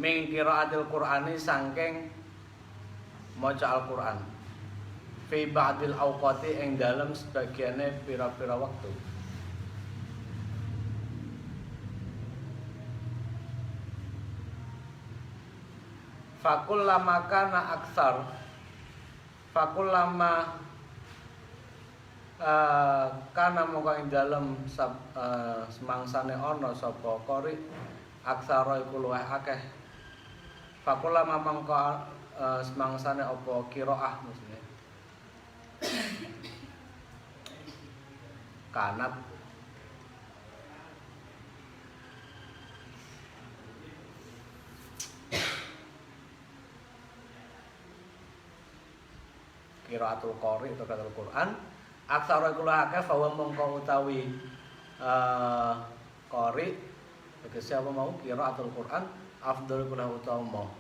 Min qiraatil Qur'ani saking maca Al-Qur'an. Fi ba'dil awqati ing dalem sebagiane pira-pira wektu. Fakullama kana aksar fakullama kana mongko ing dalem semangsane ana sapa qori aksara iku luwih akeh. Fakullama mongko semangsane apa qiraah maksudnya kanat qiraatul qori atau qiraatul Quran aksara iku luwih akeh fa mongko utawi qori tegese apa mau qiraatul Quran afdhalul kula utama.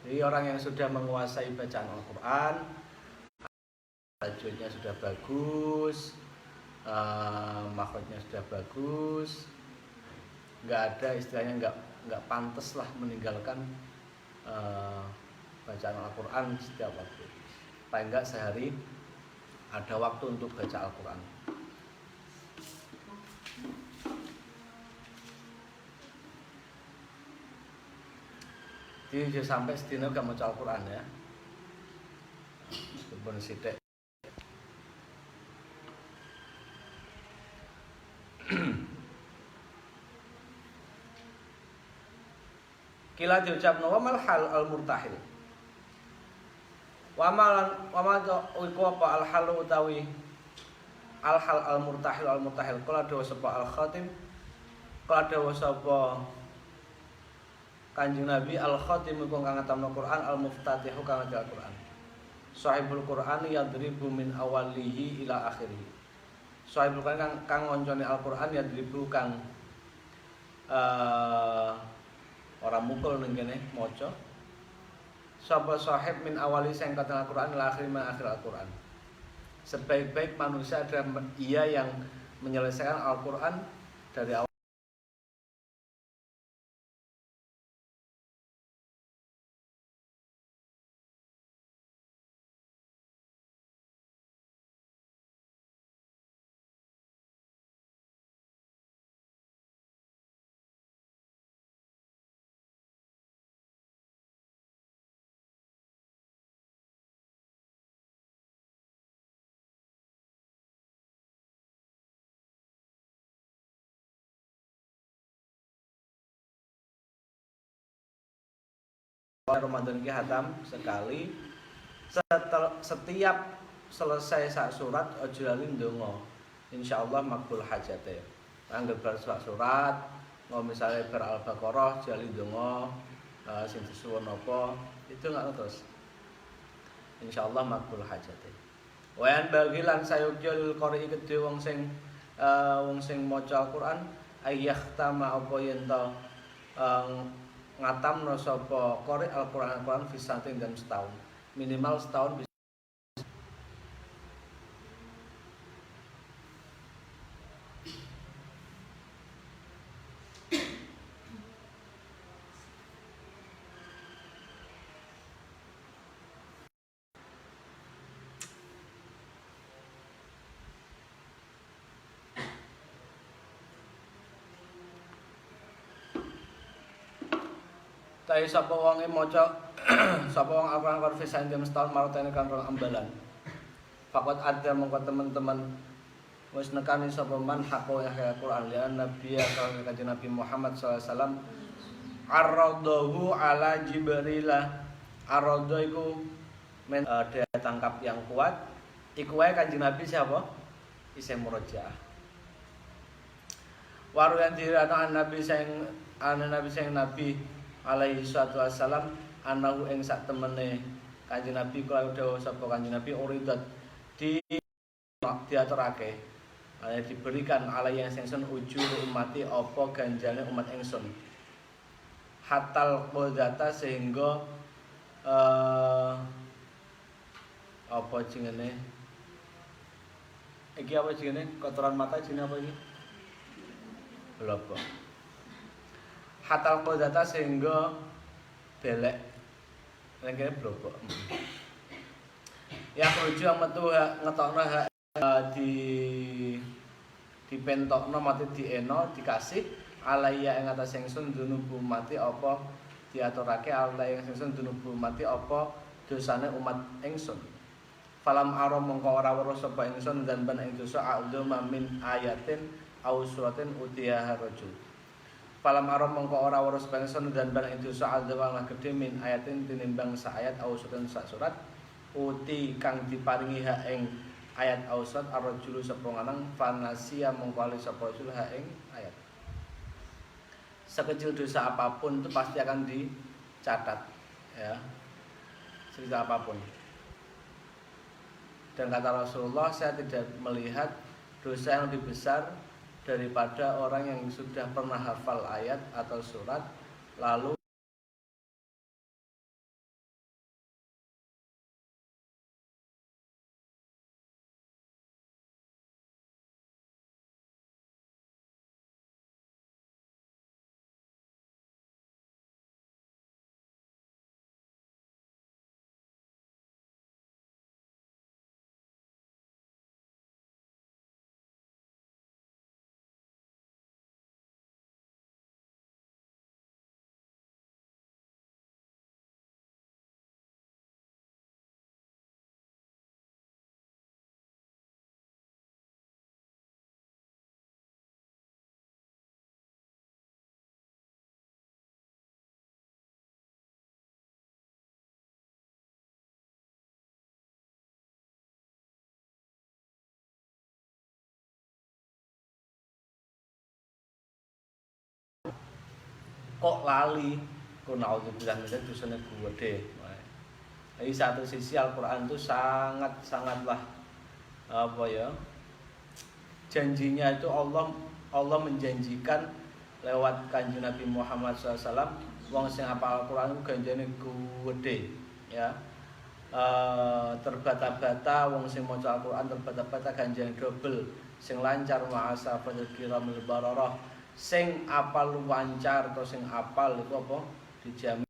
Jadi orang yang sudah menguasai bacaan Al-Quran, tajwidnya sudah bagus, makhrajnya sudah bagus, nggak ada istilahnya nggak pantas lah meninggalkan bacaan Al-Quran setiap waktu. Paling nggak sehari ada waktu untuk baca Al-Quran. Jadi sampai sedina gak mau Al-Quran ya, meskipun sidik. Kila diucapno wa mal hal al-murtahil. Wa mal iku apa al-hal utawi al-hal al-murtahil kala dawa sapa al-khatim kala dawa sapa Kanjeng Nabi al-khatim iku kang ngatamno Quran al-muftatihu kang ngatamno Quran. Sahibul Quran yadribu min awalihi ila akhirih. Sahibul Quran kang ngoncone Al-Quran yadribu kang orang mukul ning kene maca. Sapa sahib min awali sing katen Al-Quran ila akhir Al-Quran. Sebaik-baik manusia adalah ia yang menyelesaikan Al-Quran dari awal. Ramadan ki hatam sekali. Setiap selesai sak surat aja lali ndonga. Insyaallah makbul hajate. Angger bar surat, mau misalnya bar Al-Baqarah jali ndonga sing disuwun apa, itu enggak terus. Insyaallah makbul hajate. Wayan bagi lan sayukyul qori kedhe wong sing maca Al-Qur'an ayyahtama apa yen to ngatamno sapa qori Al-Qur'an fi satin dan setahun. Minimal setahun bisa. Tapi sapa wonge maca sapa wong Al-Qur'an fi satin setahun marotene kan rong ambalan. Fakot ada mongko teman-teman wis nekani sapa man haqo ya Al-Qur'an lian Nabi kalau kanjeng Nabi Muhammad sallallahu alaihi wasallam aradahu ala Jibril. Arada iku daya tangkap yang kuat. Iku wae kanjeng Nabi siapa? Isih murojaah. Waru yang dirana Nabi sing Nabi alaihi salatu wassalam anahu ing sak temene kanjeng Nabi kula dawuh sapa kanjeng Nabi uridat diaturake diberikan alaihi ingsun ujur umati apa ganjane umat ingsun hatal qodata sehingga apa jenenge iki apa jenenge kotoran mata jenenge apa iki? Belapa. hatal qodata sehingga belek lengkene blobok. Ya rujuk yang metu ngetokno di dipentokno mati dieno dikasih alaiya ing atas ingsun dunubu mati apa diaturake alaiya ing ingsun dunubu mati apa dosane umat ingsun. Falam arom mongko ora weruh sapa ingsun dan ban ing dosa a'udzu min ayatin au suratin utiya rajul. Falam arom mongko ora weruh sapa ingsun dan ban ing dosa a'udzu wa gedhe min ayatin tinimbang sa ayat au suratin sa surat uti kang diparingi hak ing ayat au surat ar-rajulu sapa lanang fanasia mongko ali sapa rajul hak ing ayat. Sekecil dosa apapun itu pasti akan dicatat ya. Sekecil apapun. Dan kata Rasulullah, saya tidak melihat dosa yang lebih besar daripada orang yang sudah pernah hafal ayat atau surat lalu kok lali kok naudzubillah min dzalik dosane gede. Jadi satu sisi Al-Qur'an itu sangatlah apa ya? Janjinya itu Allah menjanjikan lewat Kanjeng Nabi Muhammad SAW wong sing hafal Al-Qur'an ku ganjane gede ya. Terbata-bata wong sing maca Al-Qur'an terbata-bata ganjane double sing lancar ma'asa fadil kiramil bararah sing apal lancar atau sing apal itu apa dijamin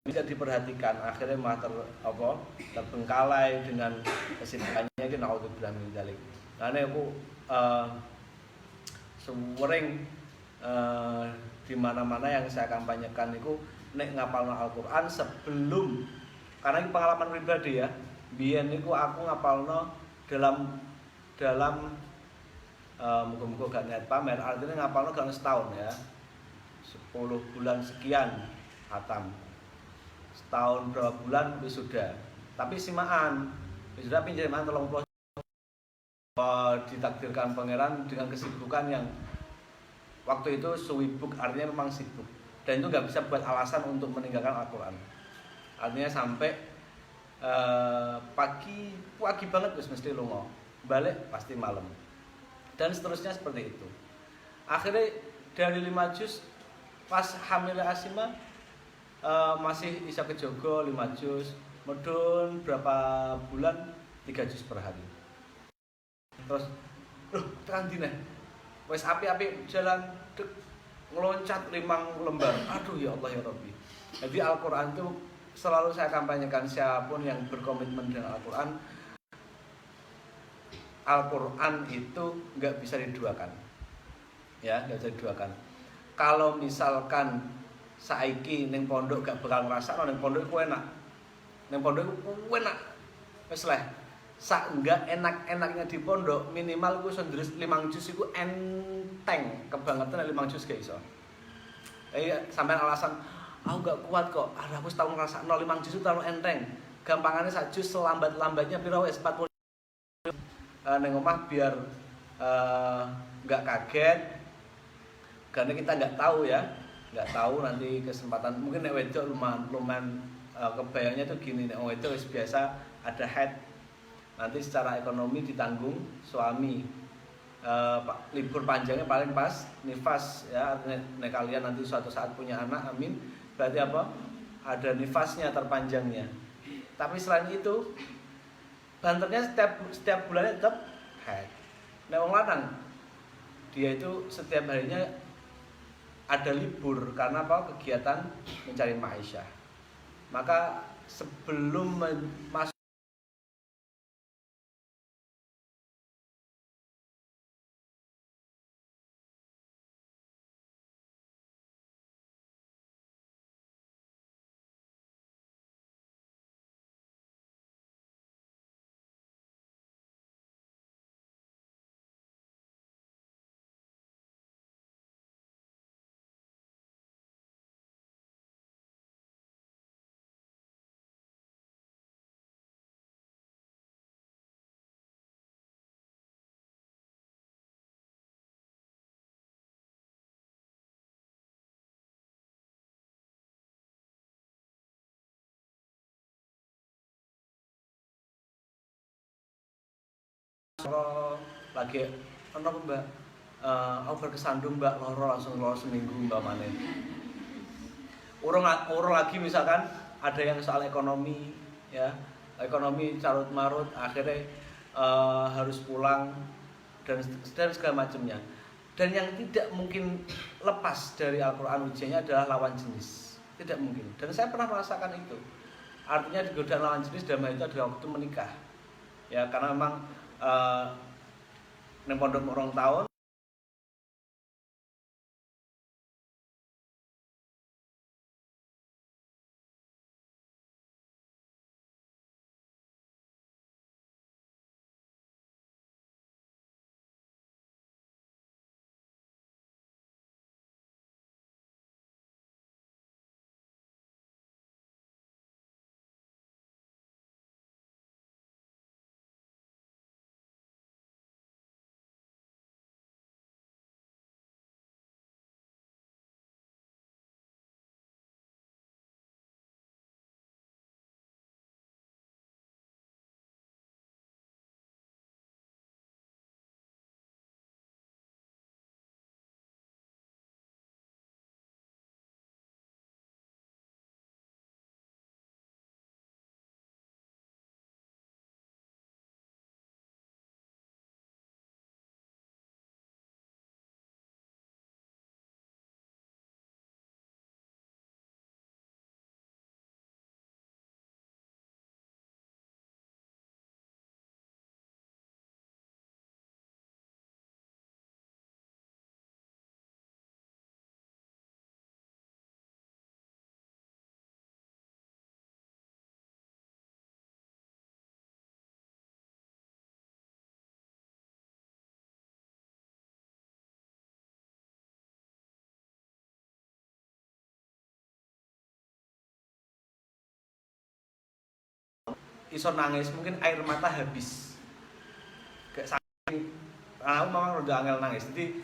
bisa diperhatikan akhirnya malah terbengkalai dengan kesibukannya itu naudzubillah min dzalik. Karena aku sering di mana-mana yang saya kampanyekan itu nek ngapalno Al-Qur'an sebelum karena ini pengalaman pribadi ya. Biyen niku aku ngapalno dalam muga-muga gak niat pamer artinya ngapalno gak setahun ya. 10 bulan sekian hatam. Setahun berapa bulan wisuda. Tapi simaan. Wisuda pinjaman 30 ditakdirkan pangeran dengan kesibukan yang waktu itu suwibuk artinya memang sibuk. Dan itu nggak bisa buat alasan untuk meninggalkan Al-Quran. Artinya sampai pagi banget terus mesti lungo. Balik pasti malam. Dan seterusnya seperti itu. Akhirnya dari 5 juz pas hamil Asima masih bisa kejogo 5 juz, medun berapa bulan 3 juz per hari. Terus tekan dine wis api-api jalan ngeloncat 5 lembar. Aduh ya Allah ya Rabbi. Jadi Al-Qur'an itu selalu saya kampanyekan, siapapun yang berkomitmen dengan Al-Qur'an, Al-Qur'an itu nggak bisa diduakan. Ya, nggak bisa diduakan. Kalau misalkan saiki ning pondok gak bakal ngrasakno, ning pondok ku enak. Ning pondok ku enak. Wis lah. Sak enggak enak-enaknya di pondok minimal ku sendres 5 juz iku enteng, kebangetan 5 juz gak iso. Sampean alasan aku gak kuat kok, aku tau ngrasakno 5 juz itu terlalu enteng. Gampangane sak juz selambat-lambatnya piro wis 40. Ning omah biar enggak kaget. Karena kita enggak tahu ya. Enggak tahu nanti kesempatan, mungkin nek wedok lumayan kebayangnya tuh gini, nek wedok wis biasa ada head, nanti secara ekonomi ditanggung suami. Libur panjangnya paling pas nifas ya, nek kalian nanti suatu saat punya anak, amin, berarti apa? Ada nifasnya terpanjangnya. Tapi selain itu banternya setiap bulannya tetap head. Nek wong lanang dia itu setiap harinya ada libur karena apa? Kegiatan mencari maisha. Maka sebelum masuk lagi ono Mbak, aku berkesandung Mbak, loro seminggu Mbak manen. Urung lagi misalkan ada yang soal ekonomi ya, ekonomi carut marut akhirnya harus pulang dan segala macamnya. Dan yang tidak mungkin lepas dari Al-Qur'an ujiannya adalah lawan jenis, tidak mungkin. Dan saya pernah merasakan itu. Artinya digodaan lawan jenis dalam hal itu adalah waktu menikah ya, karena memang neng pondok orang tahun iso nangis, mungkin air mata habis. Kayak saking aku memang udah angel nangis. Jadi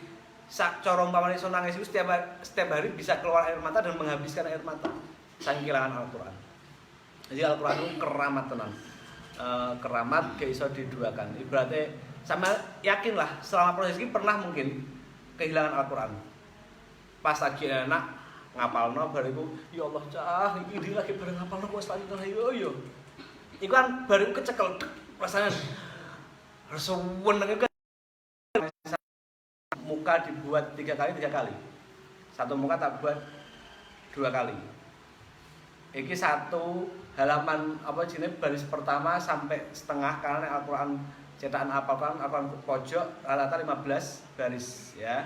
sak corong paman iso nangis itu setiap hari bisa keluar air mata dan menghabiskan air mata. Saking kehilangan Al-Qur'an. Jadi Al-Qur'an itu keramat tenan. Keramat gak iso diduakan. Ibaratnya sama yakinlah selama proses ini pernah mungkin kehilangan Al-Qur'an. Pas lagi anak ngapalno bariku ya Allah cah iki lagi bareng ngapalno kok selanjutnya yo. Iku kan bariku kecekel rasane resuwen muka dibuat 3 kali. Satu muka tak buat 2 kali. Iki satu halaman apa jenenge baris pertama sampai setengah karena Al-Qur'an cetakan Al-Qur'an pojok rata-rata 15 baris ya.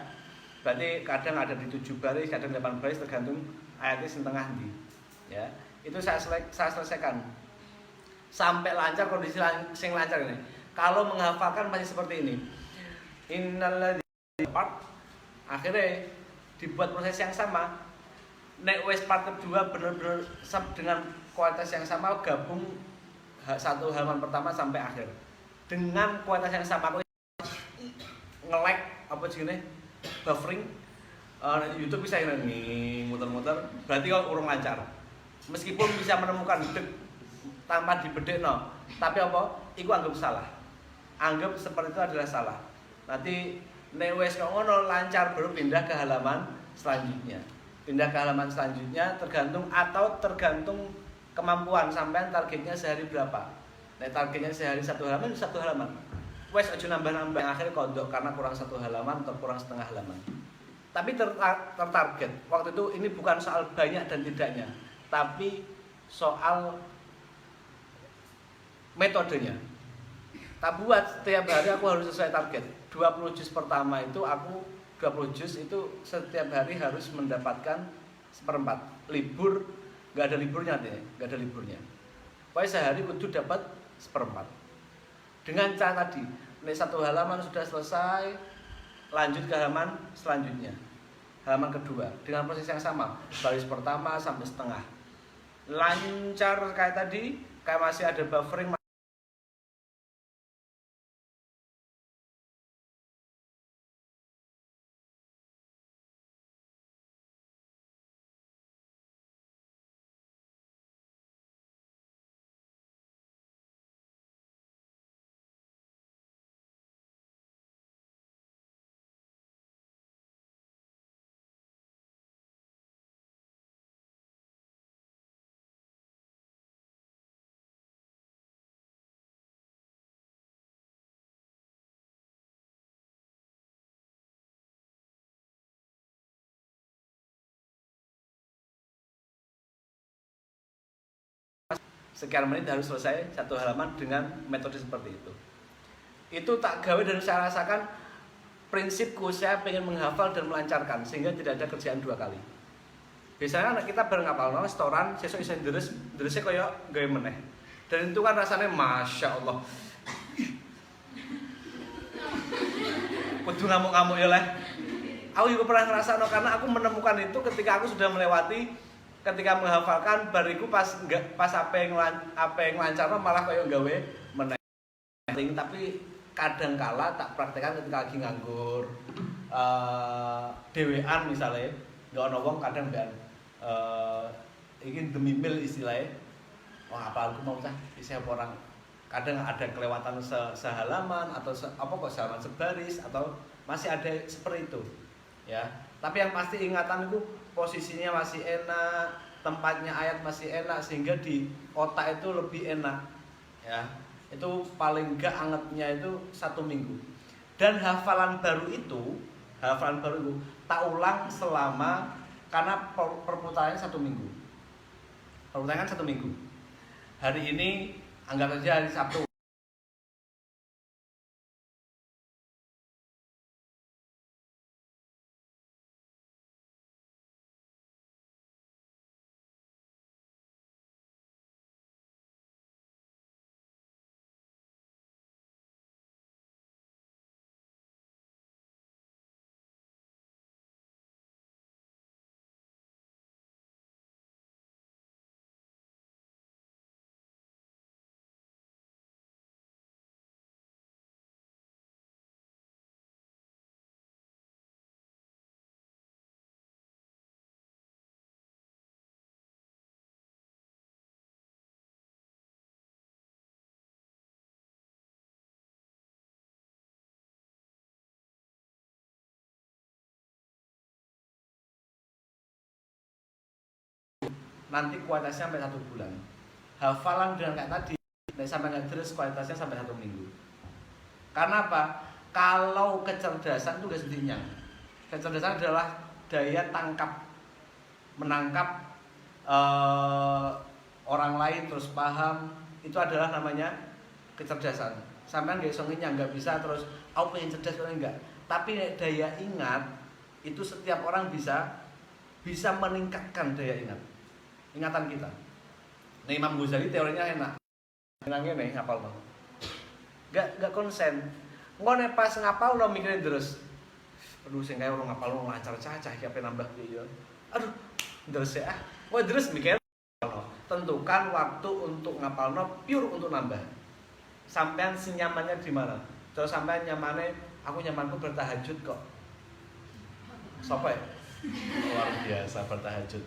Berarti kadang ada di 7 baris, kadang 8 baris tergantung ayatnya setengah di. Ya. Itu saya selesaikan. Sampai lancar kondisi sing lancar ini. Kalau menghafalkan masih seperti ini. Innalladzina akhirnya dibuat proses yang sama. Nek wes part kedua bener-bener dengan kualitas yang sama gabung satu halaman pertama sampai akhir dengan kualitas yang sama. Aku nge-lag apa jenenge buffering YouTube bisa ini muter-muter berarti kok urung lancar. Meskipun bisa menemukan tanpa dibedekno, tapi apa? Iku anggap salah. Anggap seperti itu adalah salah. Nanti nek wes kok ngono lancar baru pindah ke halaman selanjutnya. Pindah ke halaman selanjutnya tergantung kemampuan sampean targetnya sehari berapa. Nek targetnya sehari 1 halaman, 1 halaman. Wes aja nambah-nambah akhirnya kodok karena kurang 1 halaman atau kurang setengah halaman. Tapi tertarget. Waktu itu ini bukan soal banyak dan tidaknya, tapi soal metodenya. Tak buat setiap hari aku harus sesuai target. 20 juz pertama itu aku 20 juz itu setiap hari harus mendapatkan 1/4. Libur enggak ada liburnya artinya, enggak ada liburnya. Pokoknya sehari kudu dapat 1/4. Dengan cara tadi, nek 1 halaman sudah selesai, lanjut ke halaman selanjutnya. Halaman kedua dengan proses yang sama, baris pertama sampai setengah. Lancar kayak tadi, kayak masih ada buffering. Sekian menit harus selesai 1 halaman dengan metode seperti itu. Itu tak gawe dan saya rasakan prinsipku saya pengen menghafal dan melancarkan sehingga tidak ada kerjaan 2 kali. Biasanya anak kita bareng ngapalno setoran sesuk iso ndresnya kaya gawe meneh. Dan itu kan rasanya Masya Allah. Kudu ngamuk-ngamuk ya leh. Aku juga pernah ngerasa karena aku menemukan itu ketika aku sudah melewati ketika menghafalkan bariku pas apa yang lancar malah kayak gawe meneh. Tapi kadang kala tak praktekkan ketika lagi nganggur dewean misalnya nggak ono wong kadang ben ini demi mil istilahnya. Wah apa aku mau cah isi apa orang kadang ada kelewatan sehalaman atau apa kok sehalaman sebaris atau masih ada seperti itu ya. Tapi yang pasti ingatan itu posisinya masih enak, tempatnya ayat masih enak sehingga di otak itu lebih enak ya. Itu paling enggak angetnya itu 1 minggu. Dan hafalan baru itu tak ulang selama karena perputarannya 1 minggu. Perputarannya 1 minggu. Hari ini anggap saja hari Sabtu. nanti kualitasnya sampai 1 bulan. Hafalan dengan kayak tadi, nek sampai nggak terus kualitasnya sampai 1 minggu. Karena apa? Kalau kecerdasan itu gak sendirinya. Kecerdasan adalah daya tangkap, menangkap orang lain terus paham, itu adalah namanya kecerdasan. Sampean gak iso ngenyang, gak bisa terus aku pengen cerdas kalau enggak. Tapi daya ingat itu setiap orang bisa meningkatkan daya ingatan kita. Nah, Imam Ghazali teorinya enak. Nangge nih ngapal no. Gak konsen. Engko nek pas ngapal no mikirin terus. Aduh sing kaya orang ngapal no lancar cacah iki ape nambah piye ya. Aduh, terus ya. Wah, terus mikir. Tentukan waktu untuk ngapalno pure untuk nambah. Sampean senyamannya di mana? Terus sampean nyamane, aku nyamanku bertahajud kok. Sopo ya? Luar biasa bertahajud.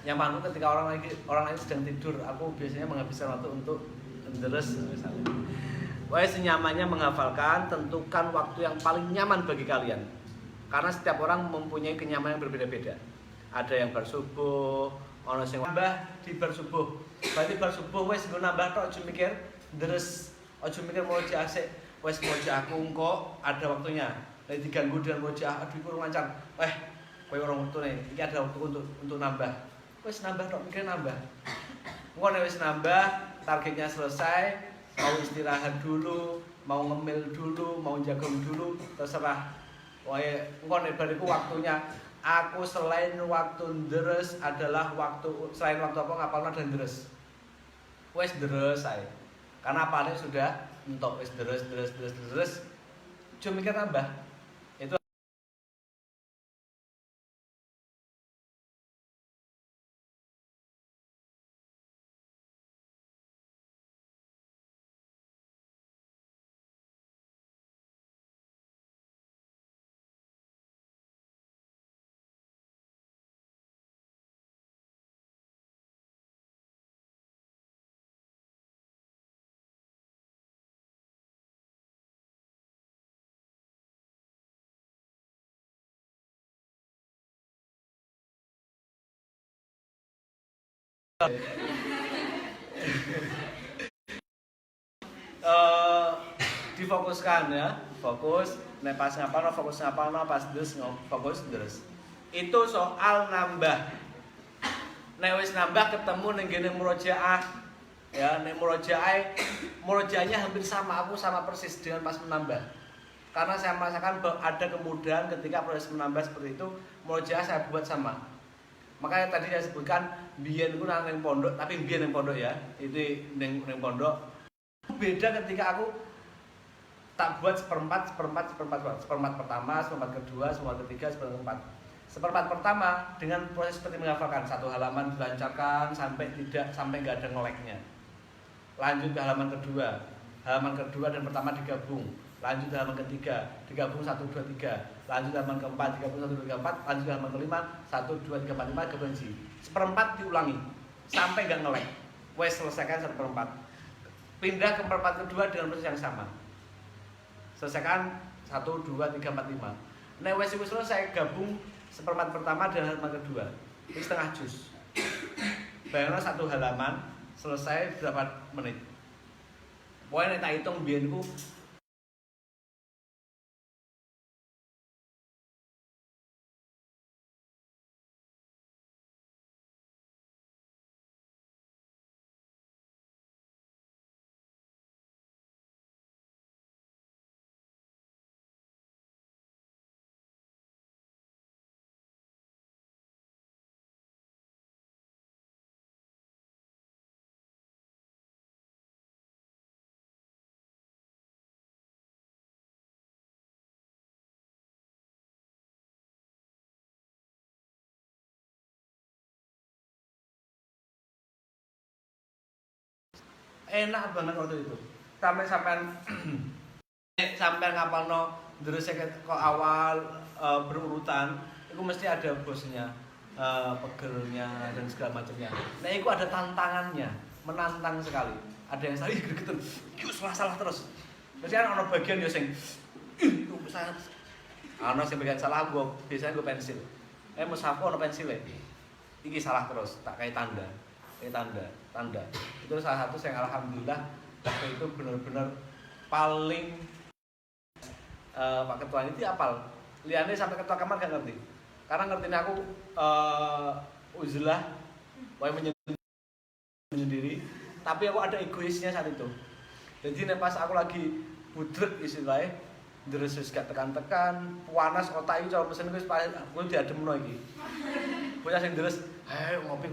Nyamanku ketika orang lain sedang tidur, aku biasanya menghabiskan waktu untuk deres misalnya. Wah, senyamannya menghafalkan, tentukan waktu yang paling nyaman bagi kalian. Karena setiap orang mempunyai kenyamanan yang berbeda-beda. Ada yang bersubuh, ono sing nambah di bersubuh. Berarti bersubuh wis nggo nambah tok aja mikir deres, aja mikir moja asik. Wis moja aku engko ada waktunya. Nek diganggu dengan moja, aduh kurang lancar. Koyo orang wektune, iki ada waktu untuk nambah. Wis nambah tok mikir nambah. Engko nek wis nambah, targetnya selesai, mau istirahat dulu, mau ngemil dulu, mau jagung dulu, terserah. Wae engko nek bariku waktunya. Aku selain waktu deres adalah selain waktu apa ngapalno dan deres. Wes deres ae. Karena apane sudah entok wes deres. Cuma mikir nambah. Itu difokuskan ya, fokus. Nek pas ngapalno fokus ngapalno, pas deres fokus deres. Itu soal nambah. Nek wis nambah ketemu ning ngene murojaah ya, nek murojaahnya hampir sama, aku sama persis dengan pas menambah. Karena saya merasakan ada kemudahan ketika proses menambah seperti itu, murojaah saya buat sama. Makanya tadi saya sebutkan biyen ku nang pondok, tapi biyen ning pondok ya. Itu ning pondok. Beda ketika aku tak buat seperempat pertama, seperempat kedua, seperempat ketiga, seperempat keempat. Seperempat pertama dengan proses seperti menghafalkan, satu halaman dilancarkan sampai nggak ada ngeleknya. Lanjut ke halaman kedua dan pertama digabung. Lanjut ke halaman ketiga, digabung 1, 2, 3. Lanjut ke halaman keempat, digabung 1, 2, 3, 4. Lanjut ke halaman kelima, 1, 2, 3, 4, 5, gabung G. Seperempat diulangi sampai nggak ngelek. Wes selesaikan seperempat. Pindah ke perempat kedua dengan proses yang sama. Selesaikan 1, 2, 3, 4, 5. Nek wes iku selesai, gabung seperempat pertama dan halaman kedua. Ini setengah juz. Bayangkan satu halaman selesai berapa menit. Pokoknya nek tak hitung biyenku enak banget waktu itu. Sampai ngapalno terus kok awal berurutan, itu mesti ada bosnya, pegelnya dan segala macamnya. Nah, itu ada tantangannya, menantang sekali. Ada yang salah gregetan, yuk salah terus. Mesti kan ono bagian yo sing itu sangat ono sing bagian salah, biasanya gue pensil. Mushafku ono pensil. iki salah terus, tak kayak tanda. Tanda. Itu salah satu yang alhamdulillah waktu itu benar-benar paling Pak Ketua ini apal. Liane sampai ketua kamar gak ngerti. Karena ngertinya aku uzlah wae menyendiri, tapi aku ada egoisnya saat itu. Jadi pas aku lagi budrek istilahnya, terus gak tekan-tekan, panas otak iki cara pesen wis aku diademno iki. Bocah sing terus, "Ayo ngopi."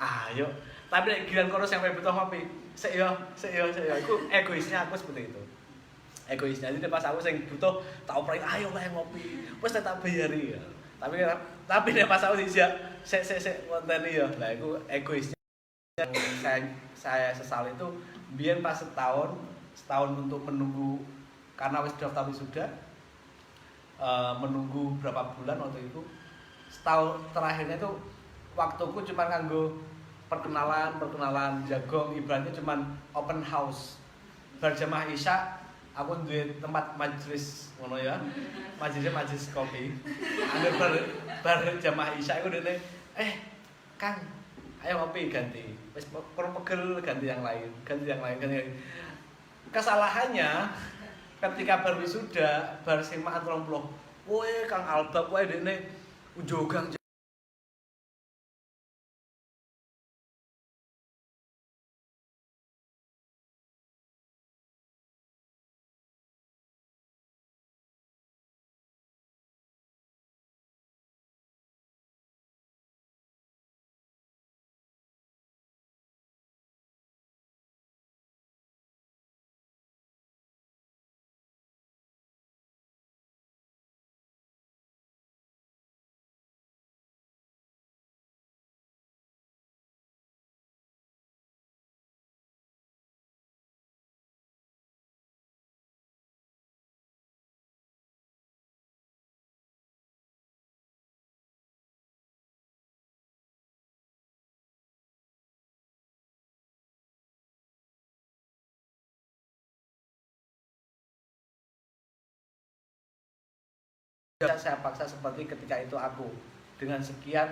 Ayo. Tapi nek giliran kono sampai butuh ngopi, sik yo. Iku egoisnya aku seperti itu. Egoisnya jadi pas aku sing butuh tak oprek ayo wae ngopi. Wis tak bayari ya. Tapi nek pas aku dijak sik ngonteni ya. Lah iku egoisnya yang saya sesal itu biyen pas setahun untuk menunggu karena wis daftar wisuda menunggu berapa bulan waktu itu. Setahun terakhirnya itu waktuku cuma nganggo perkenalan jagong ibaratnya cuma open house. Berjamaah Isya aku duwe tempat majelis ngono ya. Majelis kopi. Angger bar jamaah Isya iku dene Kang, ayo ngopi ganti. Wis kurang pegel ganti yang lain. Kesalahannya ketika bar wisuda, bar simaan 30. Woe Kang Albab wae dene ujogang saya paksa seperti ketika itu aku dengan sekian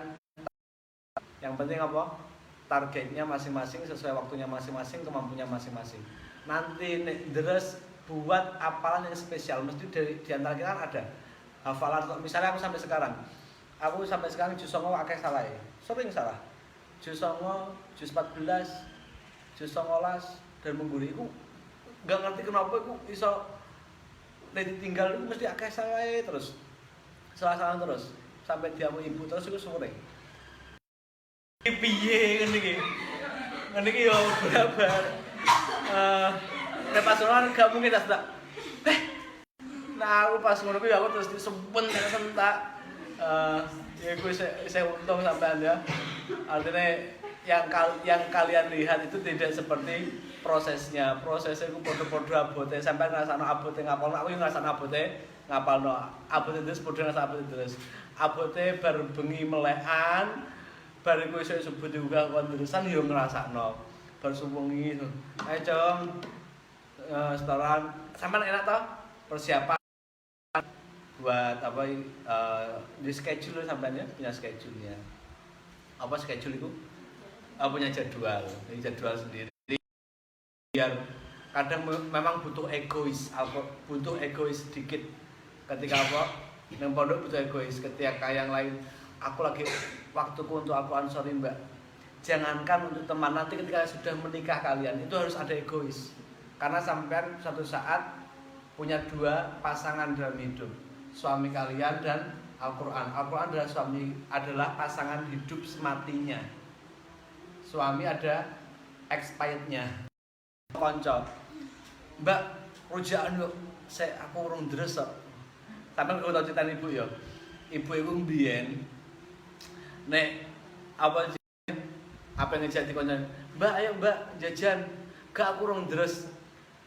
yang penting apa targetnya masing-masing sesuai waktunya masing-masing kemampuannya masing-masing nanti terus buat hafalan yang spesial mesti di antara kita kan ada hafalan misalnya aku sampai sekarang juz 9 akeh salah ya sering salah juz 9 juz 14 juz 19 dan mengguri aku nggak ngerti kenapa aku iso tinggal itu mesti akeh salah terus salah terus sampai dia mau ibu terus itu sore piye ngene iki yo babar nek pas ora gak mungkin tas tak nah aku pas ngono kuwi aku terus disempet sentak ya gue saya untung sampean ya artinya yang kalian lihat itu tidak seperti prosesnya itu podo-podo abote sampai ngrasakno abote ngapalno aku yo ngrasakno abote ngapalno abote terus podo ngrasakno abote terus abote bar bengi melekan bar iku iso sebut juga kon terusan yo ngrasakno bar suwengi ayo Cong setoran sampean enak toh persiapan buat apa di schedule sampean ya punya schedule-nya apa schedule itu punya jadwal sendiri biar kadang memang butuh egois sedikit ketika apa yang pondok butuh egois ketika yang lain aku lagi waktuku untuk aku ansori mbak jangankan untuk teman nanti ketika sudah menikah kalian itu harus ada egois karena sampean suatu saat punya dua pasangan dalam hidup suami kalian dan Al-Quran adalah pasangan hidup sematinya suami ada expirednya konco mbak rujaan yuk aku urung deres kok sampai aku tau cerita ibu ya ibu mbiyen nek apa yang ngejati konco mbak ayo mbak jajan gak aku urung deres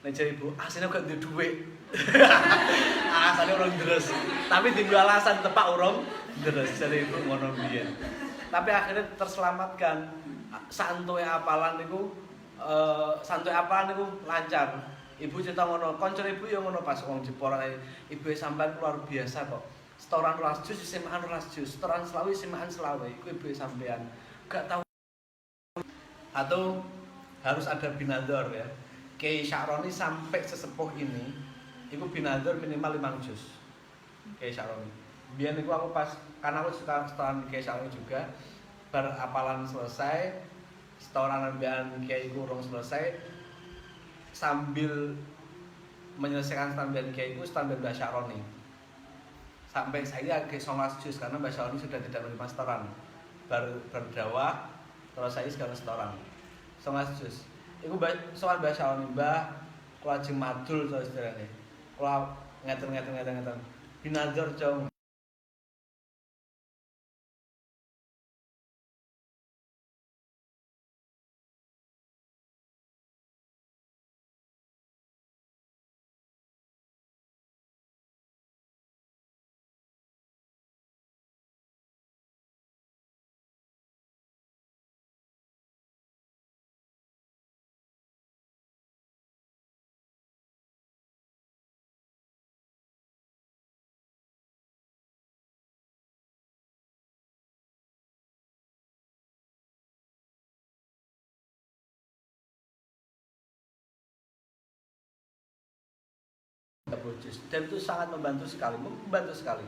nek jare ibu asline gak duwe dhuwit alasannya urung deres tapi tinggal alasan tepak urung deres jare ibu ngono mbiyen tapi akhirnya terselamatkan santuy apalan niku lancar. Ibu cerita ngono, kanca ibu ya ngono pas wong Jepara ibu sampean luar biasa kok. Setoran 12 juz isih makan 12 juz, setoran selawe isih makan selawe. Iku ibu sampean gak tahu. Atau harus ada binador ya. Kiai Sya'roni sampai sesepuh ini iku binador minimal 5 juz. Kiai Sya'roni. Biyen iku aku pas karena aku suka setoran Kiai Sya'roni juga. Bar apalan selesai, setoran ambekan Kiai iku urung selesai, sambil menyelesaikan standar Kiai iku standar Mbah Sya'roni. Sampai saya ke 19 juz karena Mbah Sya'roni sudah tidak menerima setoran. Berdakwah terus saya sekarang setoran 19 juz. Iku soal Mbah Sya'roni, Mbah kula ajeng madul to istilahane. Kula ngeten. Binazar jauh. Dan itu sangat membantu sekali.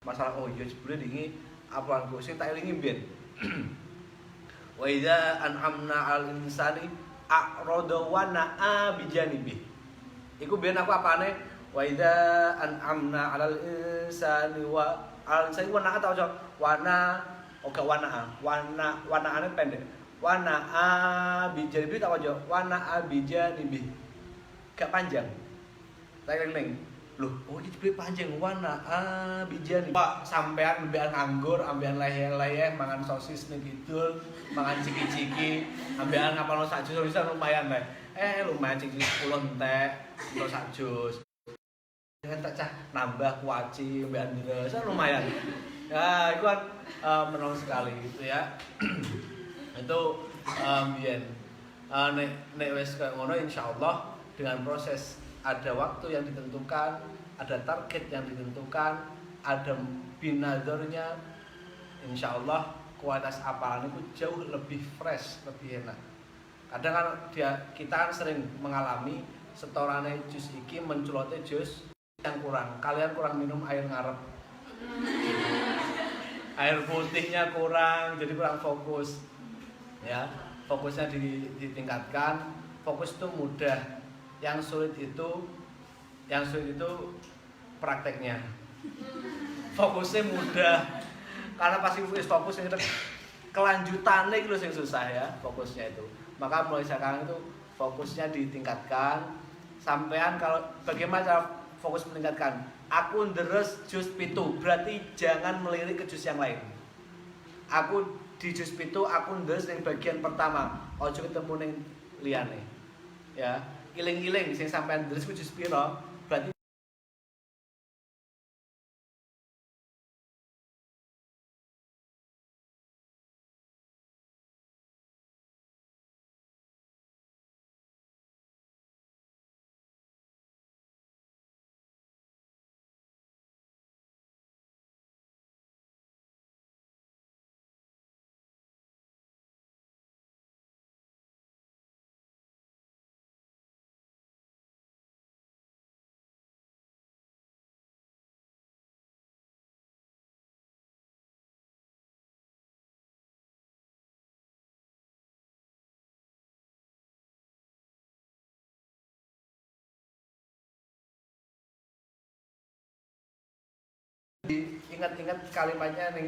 Masalah iya jebule ini apa aku sing tak elingi mbiyen. Wa idza an'amna 'alal insani a'rada wa na'a bijanibi. Iku biyen aku apane? Wa idza an'amna 'alal insani wa na'a ta ojo? Wana oga wanaane pendek. Wa na'a bijanibi ta ojo? Wa na'a bijanibi. Gak panjang. Neng, loh, oh ini beli panjang warna bijani. Pak, sampean ambean anggur, ambean leyeh-leyeh, mangan sosis nih gitu, mangan ciki-ciki, ambean ngapalno sak jus bisa lumayan teh. Lumayan ciki 10 teh, kilo sak jus. Dengan tak cah nambah kuaci, ambean deres, lumayan. Ya, itu kan menolong sekali gitu ya. Itu biyen nek wis kaya ngono insyaallah dengan proses ada waktu yang ditentukan, ada target yang ditentukan, ada binadornya. Insya Allah kualitas apalan itu jauh lebih fresh, lebih enak. Kadang kan kita kan sering mengalami setorannya jus iki menculotnya jus yang kurang. Kalian kurang minum air ngarep, air putihnya kurang, jadi kurang fokus. Ya, fokusnya ditingkatkan. Fokus itu mudah. Yang sulit itu prakteknya. Fokusnya mudah karena pasti fokus yang kelanjutannya itu yang susah ya fokusnya itu. Maka mulai sekarang itu fokusnya ditingkatkan. Sampean kalau bagaimana cara fokus meningkatkan? Aku deres jus pitu, berarti jangan melirik ke jus yang lain. Aku di jus pitu aku deres yang bagian pertama, ojo ketemu ning liyane. Ya. Iling-iling sing sampean deres ku jus pira berarti ingat-ingat kalimatnya ning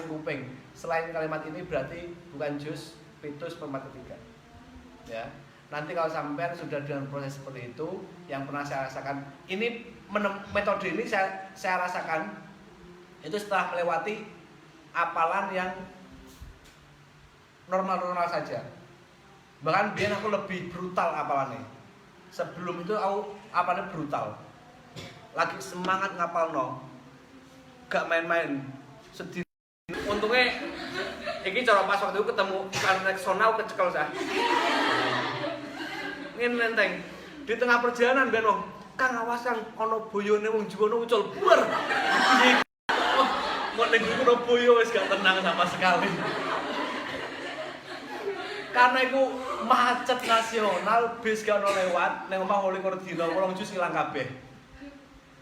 kuping. Selain kalimat ini berarti bukan jus pitus permata tiga. Ya. Nanti kalau sampean sudah dengan proses seperti itu, yang pernah saya rasakan, ini metode ini saya rasakan itu setelah melewati apalan yang normal-normal saja. Bahkan biar aku lebih brutal apalannya. Sebelum itu aku apalnya brutal. Lagi semangat ngapalno. Gak main-main. Sedih. Untungnya iki cara pas waktu itu ketemu iklan Rexona aku kecekel sah. Ini nenteng di tengah perjalanan ben wong Kang awas Kang, ana boyone wong Jiwono ucul buar. Piye? Oh, kok ning kono boyo wis gak tenang sama sekali. Karena itu macet nasional, bis gak ono lewat, ning omah 28 dina, wong jus ilang kabeh.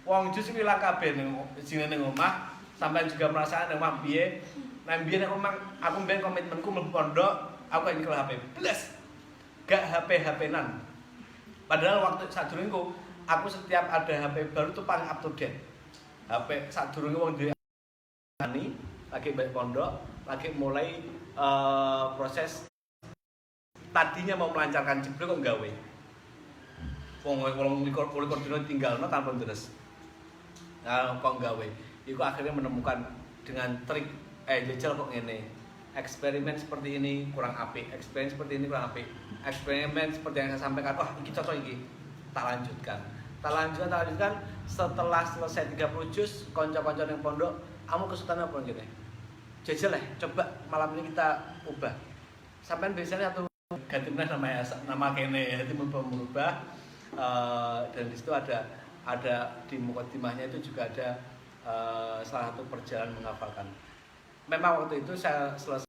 Wong jus ilang kabeh ning jenenge ning omah, sampean juga merasakan ning omah piye. Nek biyen nek omah aku mben komitmenku mlebu pondok, aku gak nyekel HP. Blas. Gak HP-HP-nan. Padahal waktu sadurungeku aku setiap ada HP baru tuh paling up to date. HP sadurunge wong duwe lagi balik pondok, lagi mulai proses tadinya mau melancarkan jeblok kok gawe. Wong dino tinggalno tanpa deres. Nah, kok gawe. Iku akhirnya menemukan dengan trik jajal kok ngene. Eksperimen seperti ini kurang apik, eksperimen seperti ini kurang apik. Eksperimen seperti yang saya sampaikan, wah iki cocok iki. Tak lanjutkan. Setelah selesai 30 juz, kanca-kanca ning pondok, kamu kesulitan apa ngene? Jajal coba malam ini kita ubah. Sampean biasanya atau ganti nama kene, jadi merubah dan di situ ada di mukadimahnya itu juga ada salah satu perjalanan menghafalkan. Memang waktu itu saya selesai